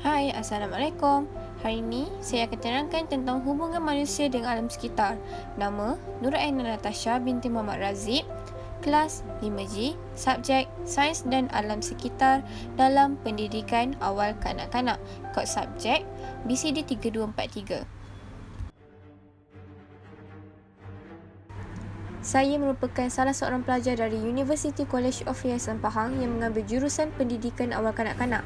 Hai, Assalamualaikum. Hari ini, saya akan terangkan tentang hubungan manusia dengan alam sekitar. Nama, Nur Aina Natasha binti Muhammad Razif. Kelas 5G, subjek Sains dan Alam Sekitar dalam Pendidikan Awal Kanak-kanak. Kod subjek BCD 3243. Saya merupakan salah seorang pelajar dari University College of Yayasan Pahang yang mengambil jurusan Pendidikan Awal Kanak-kanak.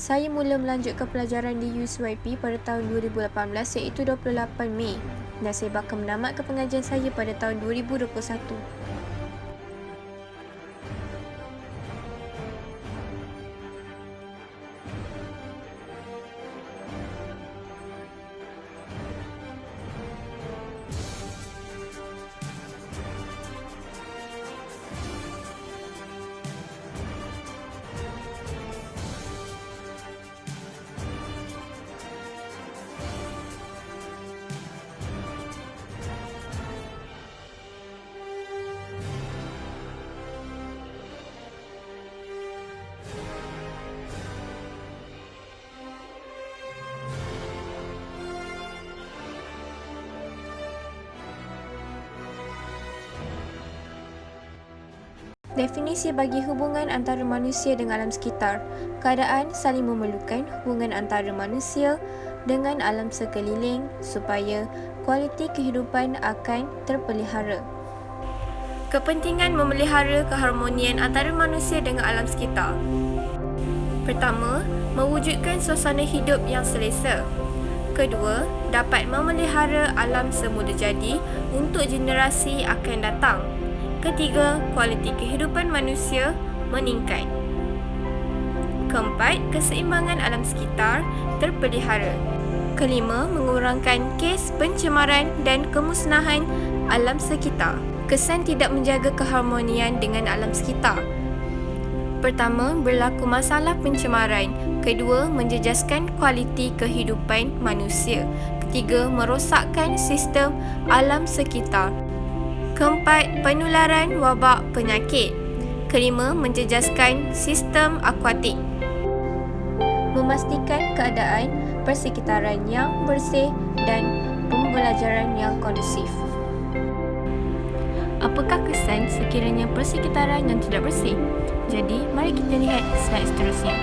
Saya mula melanjutkan pelajaran di USYP pada tahun 2018 iaitu 28 Mei dan saya bakal menamatkan pengajian saya pada tahun 2021. Definisi bagi hubungan antara manusia dengan alam sekitar. Keadaan saling memerlukan hubungan antara manusia dengan alam sekeliling supaya kualiti kehidupan akan terpelihara. Kepentingan memelihara keharmonian antara manusia dengan alam sekitar. Pertama, mewujudkan suasana hidup yang selesa. Kedua, dapat memelihara alam semula jadi untuk generasi akan datang. Ketiga, kualiti kehidupan manusia meningkat. Keempat, keseimbangan alam sekitar terpelihara. Kelima, mengurangkan kes pencemaran dan kemusnahan alam sekitar. Kesan tidak menjaga keharmonian dengan alam sekitar. Pertama, berlaku masalah pencemaran. Kedua, menjejaskan kualiti kehidupan manusia. Ketiga, merosakkan sistem alam sekitar. Keempat, penularan wabak penyakit. Kelima, menjejaskan sistem akuatik. Memastikan keadaan persekitaran yang bersih dan pembelajaran yang kondusif. Apakah kesan sekiranya persekitaran yang tidak bersih? Jadi, mari kita lihat slide seterusnya.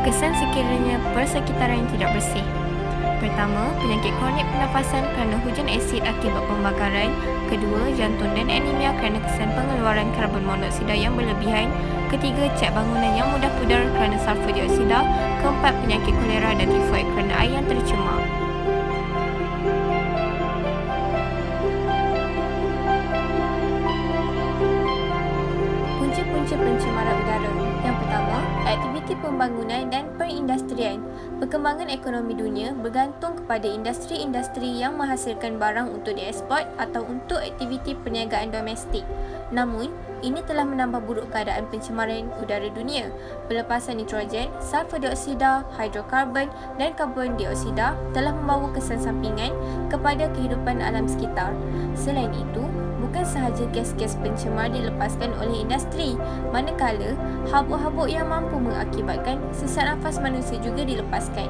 Kesan sekiranya persekitaran yang tidak bersih. Pertama, penyakit kronik pernafasan kerana hujan asid akibat pembakaran. Kedua, jantung dan anemia kerana kesan pengeluaran karbon monoksida yang berlebihan. Ketiga, cat bangunan yang mudah pudar kerana sulfur dioksida. Keempat, penyakit kolera dan tifoid kerana air yang tercemar. Punca-punca pencemaran udara. Yang pertama, aktiviti pembangunan dan perindustrian. Perkembangan ekonomi dunia bergantung kepada industri-industri yang menghasilkan barang untuk dieksport atau untuk aktiviti perniagaan domestik. Namun, ini telah menambah buruk keadaan pencemaran udara dunia. Pelepasan nitrogen, sulfur dioksida, hidrokarbon dan karbon dioksida telah membawa kesan sampingan kepada kehidupan alam sekitar. Selain itu, bukan sahaja gas-gas pencemar dilepaskan oleh industri, manakala habuk-habuk yang mampu mengakibatkan sesak nafas manusia juga dilepaskan.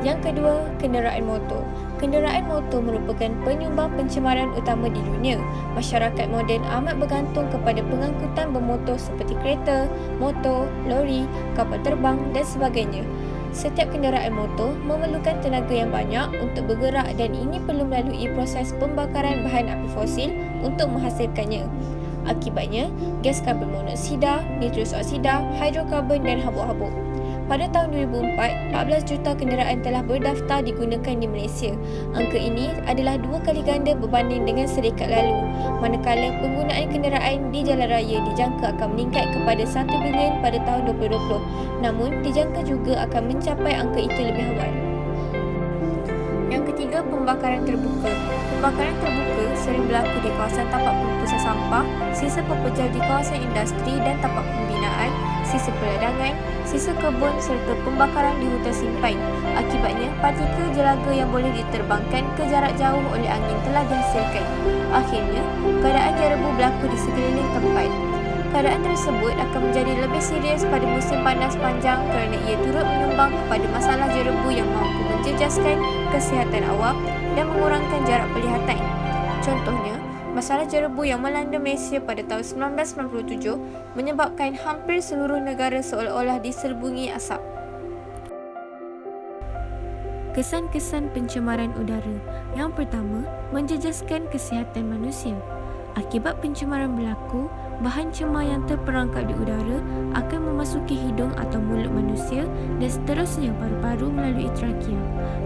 Yang kedua, kenderaan motor. Kenderaan motor merupakan penyumbang pencemaran utama di dunia. Masyarakat moden amat bergantung kepada pengangkutan bermotor seperti kereta, motor, lori, kapal terbang dan sebagainya. Setiap kenderaan motor memerlukan tenaga yang banyak untuk bergerak dan ini perlu melalui proses pembakaran bahan api fosil untuk menghasilkannya. Akibatnya, gas karbon monoksida, nitrous oksida, hidrokarbon dan habuk-habuk. Pada tahun 2004, 14 juta kenderaan telah berdaftar digunakan di Malaysia. Angka ini adalah 2 kali ganda berbanding dengan sedekad lalu, manakala penggunaan kenderaan di jalan raya dijangka akan meningkat kepada 1 bilion pada tahun 2020. Namun, dijangka juga akan mencapai angka itu lebih awal. Yang ketiga, pembakaran terbuka. Pembakaran terbuka sering berlaku di kawasan tapak pembuangan sampah, sisa pepejal di kawasan industri dan tapak pembinaan, sisa peladangan, sisa kebun serta pembakaran di hutan simpan. Akibatnya, partikel jelaga yang boleh diterbangkan ke jarak jauh oleh angin telah dihasilkan. Akhirnya, keadaan yang rebu berlaku di sekeliling tempat. Keadaan tersebut akan menjadi lebih serius pada musim panas panjang kerana ia turut menyumbang kepada masalah jerebu yang mampu menjejaskan kesihatan awam dan mengurangkan jarak penglihatan. Contohnya, masalah jerebu yang melanda Malaysia pada tahun 1997 menyebabkan hampir seluruh negara seolah-olah diselubungi asap. Kesan-kesan pencemaran udara. Yang pertama, menjejaskan kesihatan manusia. Akibat pencemaran berlaku, bahan cemar yang terperangkap di udara akan memasuki hidung atau mulut manusia dan seterusnya paru-paru melalui trakea.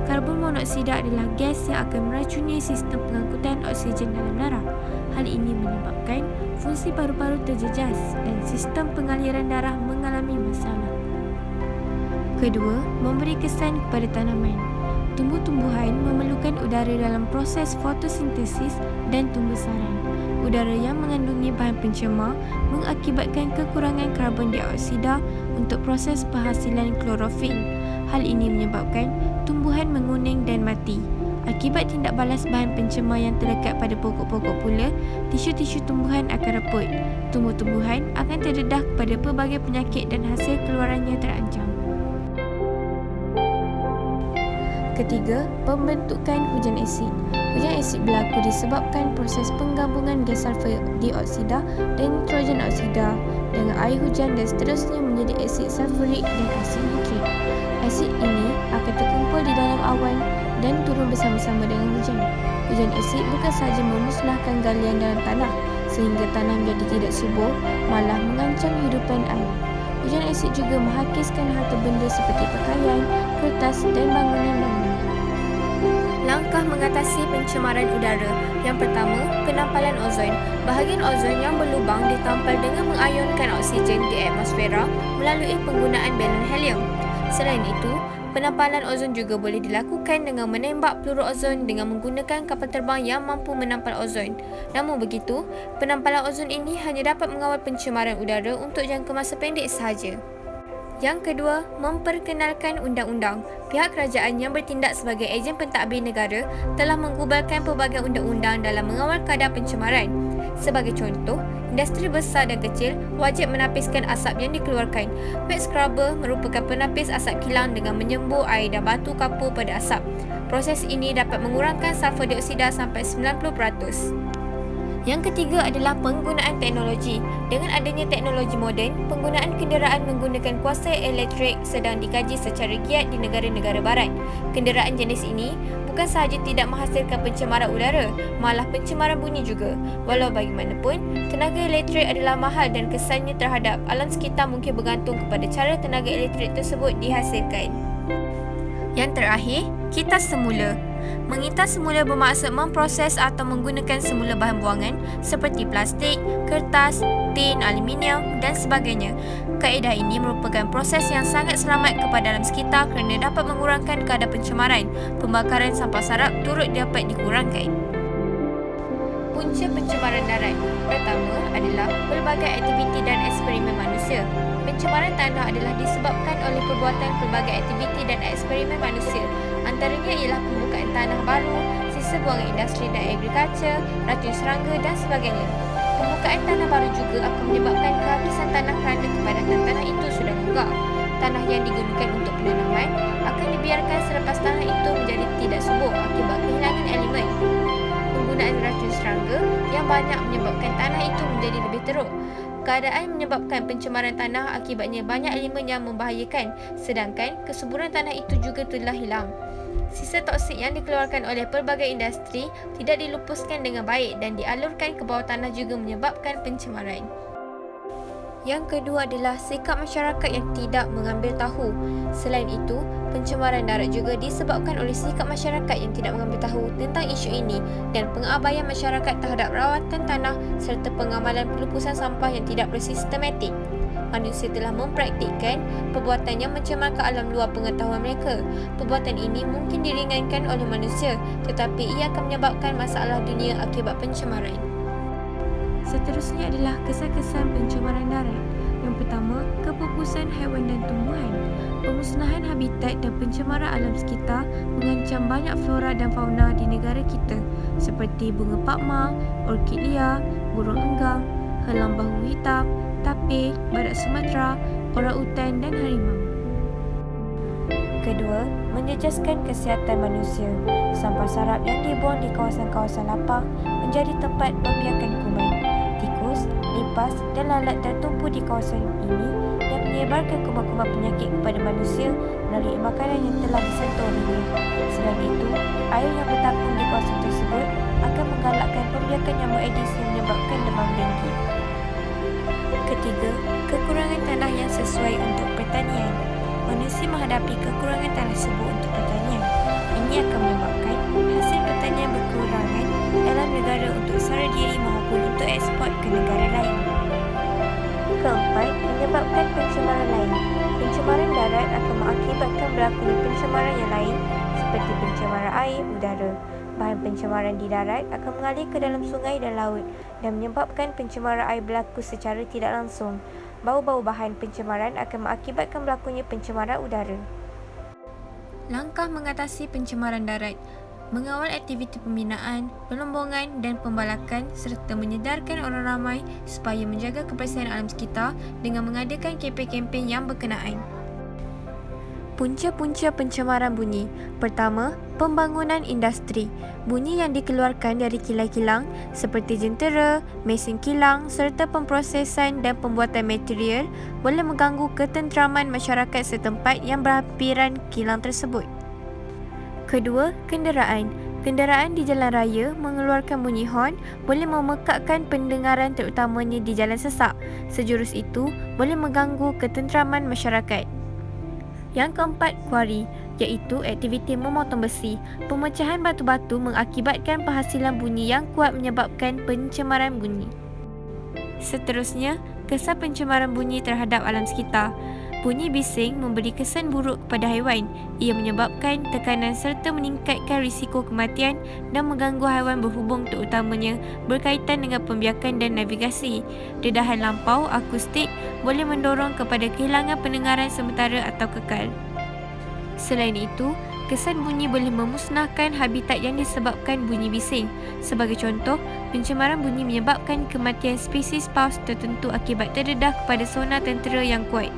Karbon monoksida adalah gas yang akan meracuni sistem pengangkutan oksigen dalam darah. Hal ini menyebabkan fungsi paru-paru terjejas dan sistem pengaliran darah mengalami masalah. Kedua, memberi kesan kepada tanaman. Tumbuh-tumbuhan memerlukan udara dalam proses fotosintesis dan tumbesaran. Udara yang mengandungi bahan pencemar mengakibatkan kekurangan karbon dioksida untuk proses penghasilan klorofil. Hal ini menyebabkan tumbuhan menguning dan mati. Akibat tindak balas bahan pencemar yang terlekat pada pokok-pokok pula, tisu-tisu tumbuhan akan reput. Tumbuh-tumbuhan akan terdedah kepada pelbagai penyakit dan hasil keluarannya terancam. Ketiga, pembentukan hujan asid. Hujan asid berlaku disebabkan proses penggabungan gas sulfur dioksida dan nitrogen oksida dengan air hujan dan seterusnya menjadi asid sulfurik dan asid nitrik. Asid ini akan terkumpul di dalam awan dan turun bersama-sama dengan hujan. Hujan asid bukan sahaja memusnahkan galian dalam tanah sehingga tanah menjadi tidak subur, malah mengancam kehidupan air. Hujan asid juga menghakiskan harta benda seperti pakaian, kertas dan bangunan-bangunan. Langkah mengatasi pencemaran udara. Yang pertama, penampalan ozon. Bahagian ozon yang berlubang ditampal dengan mengayunkan oksigen di atmosfera melalui penggunaan balon helium. Selain itu, penampalan ozon juga boleh dilakukan dengan menembak peluru ozon dengan menggunakan kapal terbang yang mampu menampal ozon. Namun begitu, penampalan ozon ini hanya dapat mengawal pencemaran udara untuk jangka masa pendek sahaja. Yang kedua, memperkenalkan undang-undang. Pihak kerajaan yang bertindak sebagai ejen pentadbir negara telah menggubalkan pelbagai undang-undang dalam mengawal kadar pencemaran. Sebagai contoh, industri besar dan kecil wajib menapiskan asap yang dikeluarkan. Wet scrubber merupakan penapis asap kilang dengan menyembur air dan batu kapur pada asap. Proses ini dapat mengurangkan sulfur dioksida sampai 90%. Yang ketiga adalah penggunaan teknologi. Dengan adanya teknologi moden, penggunaan kenderaan menggunakan kuasa elektrik sedang dikaji secara giat di negara-negara barat. Kenderaan jenis ini bukan sahaja tidak menghasilkan pencemaran udara, malah pencemaran bunyi juga. Walau bagaimanapun, tenaga elektrik adalah mahal dan kesannya terhadap alam sekitar mungkin bergantung kepada cara tenaga elektrik tersebut dihasilkan. Yang terakhir, kitas semula. Mengitas semula bermaksud memproses atau menggunakan semula bahan buangan seperti plastik, kertas, tin, aluminium dan sebagainya. Kaedah ini merupakan proses yang sangat selamat kepada alam sekitar kerana dapat mengurangkan kadar pencemaran. Pembakaran sampah sarap turut dapat dikurangkan. Punca pencemaran darat. Pertama adalah pelbagai aktiviti dan eksperimen manusia. Pencemaran tanah adalah disebabkan oleh perbuatan pelbagai aktiviti dan eksperimen manusia. Antaranya ialah pembukaan tanah baru, sisa buangan industri dan agrikultur, racun serangga dan sebagainya. Pembukaan tanah baru juga akan menyebabkan kehabisan tanah kerana kepadatan tanah itu sudah longgar. Tanah yang digunakan untuk penanaman akan dibiarkan selepas tanah itu menjadi tidak subur akibat kehilangan elemen. Penggunaan racun serangga yang banyak menyebabkan tanah itu menjadi lebih teruk. Keadaan menyebabkan pencemaran tanah akibatnya banyak elemen yang membahayakan, sedangkan kesuburan tanah itu juga telah hilang. Sisa toksik yang dikeluarkan oleh pelbagai industri tidak dilupuskan dengan baik dan dialurkan ke bawah tanah juga menyebabkan pencemaran. Yang kedua adalah sikap masyarakat yang tidak mengambil tahu. Selain itu, pencemaran darat juga disebabkan oleh sikap masyarakat yang tidak mengambil tahu tentang isu ini dan pengabaian masyarakat terhadap rawatan tanah serta pengamalan pelupusan sampah yang tidak bersistematik. Manusia telah mempraktikkan perbuatan yang mencemarkan alam luar pengetahuan mereka. Perbuatan ini mungkin diringankan oleh manusia, tetapi ia akan menyebabkan masalah dunia akibat pencemaran. Seterusnya adalah kesan-kesan pencemaran darat. Yang pertama, kepupusan haiwan dan tumbuhan. Pemusnahan habitat dan pencemaran alam sekitar mengancam banyak flora dan fauna di negara kita seperti bunga pakma, orkid liar, burung enggang, helang bahu hitam tapir, badak Sumatera, orang-utan dan harimau. Kedua, menjejaskan kesihatan manusia. Sampah sarap yang dibuang di kawasan-kawasan lapang menjadi tempat membiarkan kuman, tikus, lipas dan lalat tertumpu di kawasan ini dan menyebarkan kuman-kuman penyakit kepada manusia melalui makanan yang telah disentuh olehnya. Selain itu, air yang bertakung di kawasan tersebut akan menggalakkan pembiakan nyamuk Aedes yang menyebabkan demam denggi. Ketiga, kekurangan tanah yang sesuai untuk pertanian. Manusia menghadapi kekurangan tanah subur untuk pertanian. Ini akan menyebabkan hasil pertanian berkurangan dalam negara untuk sara diri maupun untuk ekspor ke negara lain. Keempat, menyebabkan pencemaran lain. Pencemaran darat akan mengakibatkan berlakunya pencemaran yang lain seperti pencemaran air, udara. Bahan pencemaran di darat akan mengalir ke dalam sungai dan laut dan menyebabkan pencemaran air berlaku secara tidak langsung. Bau-bau bahan pencemaran akan mengakibatkan berlakunya pencemaran udara. Langkah mengatasi pencemaran darat: mengawal aktiviti pembinaan, pelombongan dan pembalakan serta menyedarkan orang ramai supaya menjaga kebersihan alam sekitar dengan mengadakan kempen-kempen yang berkenaan. Punca-punca pencemaran bunyi. Pertama, pembangunan industri. Bunyi yang dikeluarkan dari kilang-kilang seperti jentera, mesin kilang serta pemprosesan dan pembuatan material boleh mengganggu ketenteraman masyarakat setempat yang berhampiran kilang tersebut. Kedua, kenderaan. Kenderaan di jalan raya mengeluarkan bunyi horn boleh memekakkan pendengaran terutamanya di jalan sesak. Sejurus itu boleh mengganggu ketenteraman masyarakat. Yang keempat, kuari, iaitu aktiviti memotong besi. Pemecahan batu-batu mengakibatkan penghasilan bunyi yang kuat menyebabkan pencemaran bunyi. Seterusnya, kesan pencemaran bunyi terhadap alam sekitar. Bunyi bising memberi kesan buruk kepada haiwan. Ia menyebabkan tekanan serta meningkatkan risiko kematian dan mengganggu haiwan berhubung terutamanya berkaitan dengan pembiakan dan navigasi. Dedahan lampau akustik boleh mendorong kepada kehilangan pendengaran sementara atau kekal. Selain itu, kesan bunyi boleh memusnahkan habitat yang disebabkan bunyi bising. Sebagai contoh, pencemaran bunyi menyebabkan kematian spesies paus tertentu akibat terdedah kepada sonar tentera yang kuat.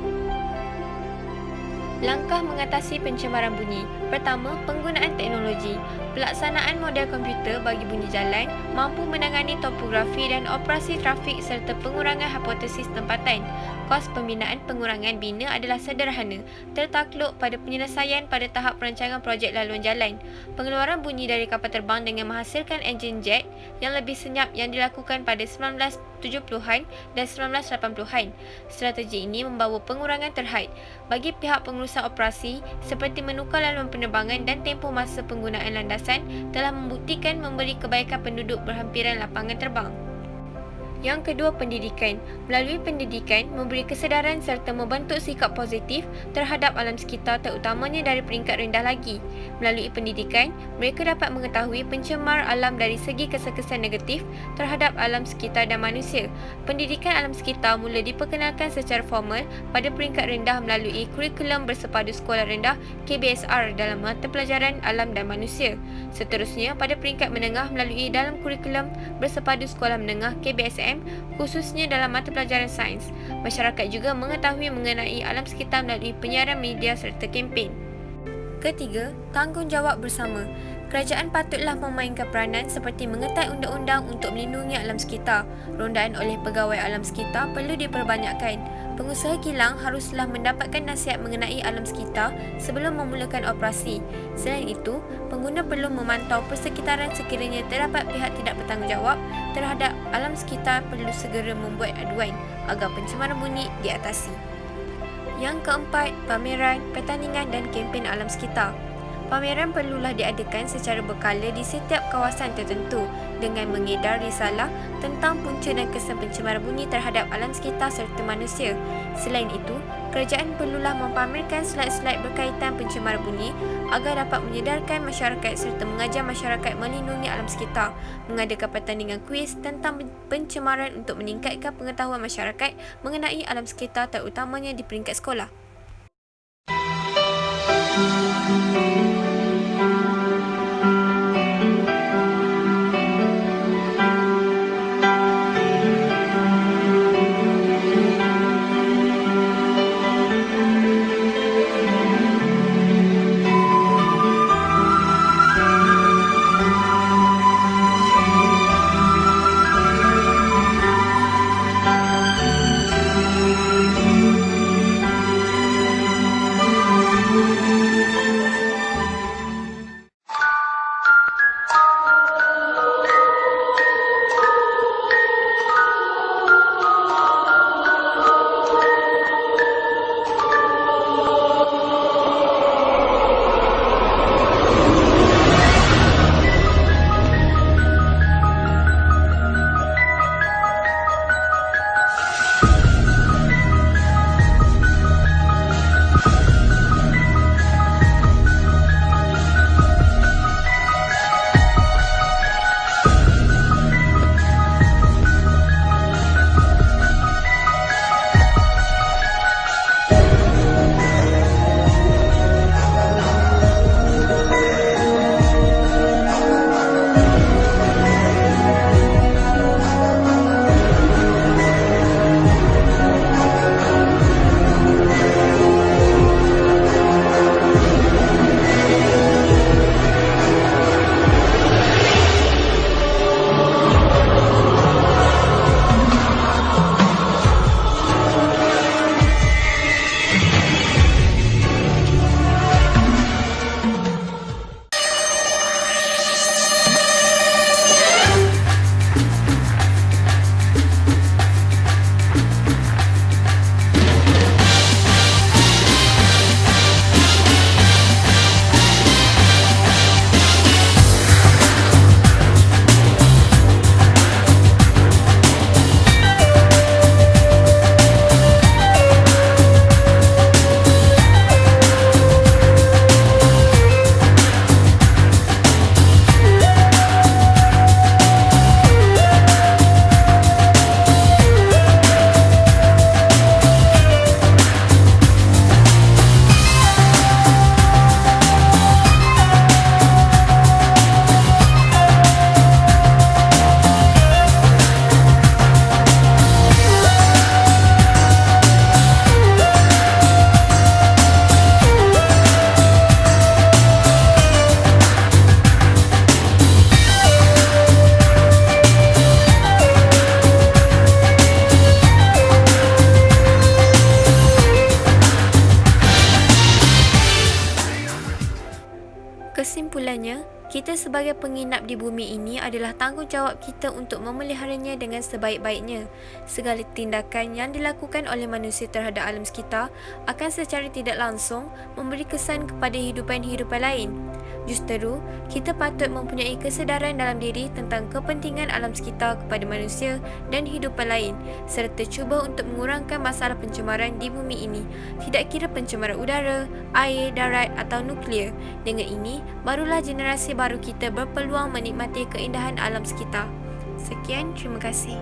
Langkah mengatasi pencemaran bunyi. Pertama, penggunaan teknologi. Pelaksanaan model komputer bagi bunyi jalan mampu menangani topografi dan operasi trafik serta pengurangan hipotesis tempatan. Kos pembinaan pengurangan bina adalah sederhana, tertakluk pada penyelesaian pada tahap perancangan projek laluan jalan. Pengeluaran bunyi dari kapal terbang dengan menghasilkan enjin jet yang lebih senyap yang dilakukan pada 1970-an dan 1980-an. Strategi ini membawa pengurangan terhad bagi pihak pengurusan operasi seperti menukar laluan penerbangan dan tempoh masa penggunaan landasan telah membuktikan memberi kebaikan penduduk berhampiran lapangan terbang. Yang kedua, pendidikan. Melalui pendidikan, memberi kesedaran serta membentuk sikap positif terhadap alam sekitar terutamanya dari peringkat rendah lagi. Melalui pendidikan, mereka dapat mengetahui pencemar alam dari segi kesan-kesan negatif terhadap alam sekitar dan manusia. Pendidikan alam sekitar mula diperkenalkan secara formal pada peringkat rendah melalui kurikulum bersepadu sekolah rendah KBSR dalam mata pelajaran alam dan manusia. Seterusnya, pada peringkat menengah melalui dalam kurikulum bersepadu sekolah menengah KBSM khususnya dalam mata pelajaran sains. Masyarakat juga mengetahui mengenai alam sekitar melalui penyiaran media serta kempen. Ketiga, tanggungjawab bersama. Kerajaan patutlah memainkan peranan seperti mengetat undang-undang untuk melindungi alam sekitar. Rondaan oleh pegawai alam sekitar perlu diperbanyakkan. Pengusaha kilang haruslah mendapatkan nasihat mengenai alam sekitar sebelum memulakan operasi. Selain itu, pengguna perlu memantau persekitaran sekiranya terdapat pihak tidak bertanggungjawab terhadap alam sekitar perlu segera membuat aduan agar pencemaran bunyi diatasi. Yang keempat, pameran, pertandingan dan kempen alam sekitar. Pameran perlulah diadakan secara berkala di setiap kawasan tertentu dengan mengedar risalah tentang punca dan kesan pencemaran bunyi terhadap alam sekitar serta manusia. Selain itu, kerajaan perlulah mempamerkan slide-slide berkaitan pencemaran bunyi agar dapat menyedarkan masyarakat serta mengajar masyarakat melindungi alam sekitar, mengadakan pertandingan kuis tentang pencemaran untuk meningkatkan pengetahuan masyarakat mengenai alam sekitar terutamanya di peringkat sekolah. Kesimpulannya, kita sebagai penginap di bumi ini adalah tanggungjawab kita untuk memeliharanya dengan sebaik-baiknya. Segala tindakan yang dilakukan oleh manusia terhadap alam sekitar akan secara tidak langsung memberi kesan kepada hidupan-hidupan lain. Justeru, kita patut mempunyai kesedaran dalam diri tentang kepentingan alam sekitar kepada manusia dan hidupan lain, serta cuba untuk mengurangkan masalah pencemaran di bumi ini, tidak kira pencemaran udara, air, darat atau nuklear. Dengan ini, barulah generasi baru kita berpeluang menikmati keindahan alam sekitar. Sekian, terima kasih.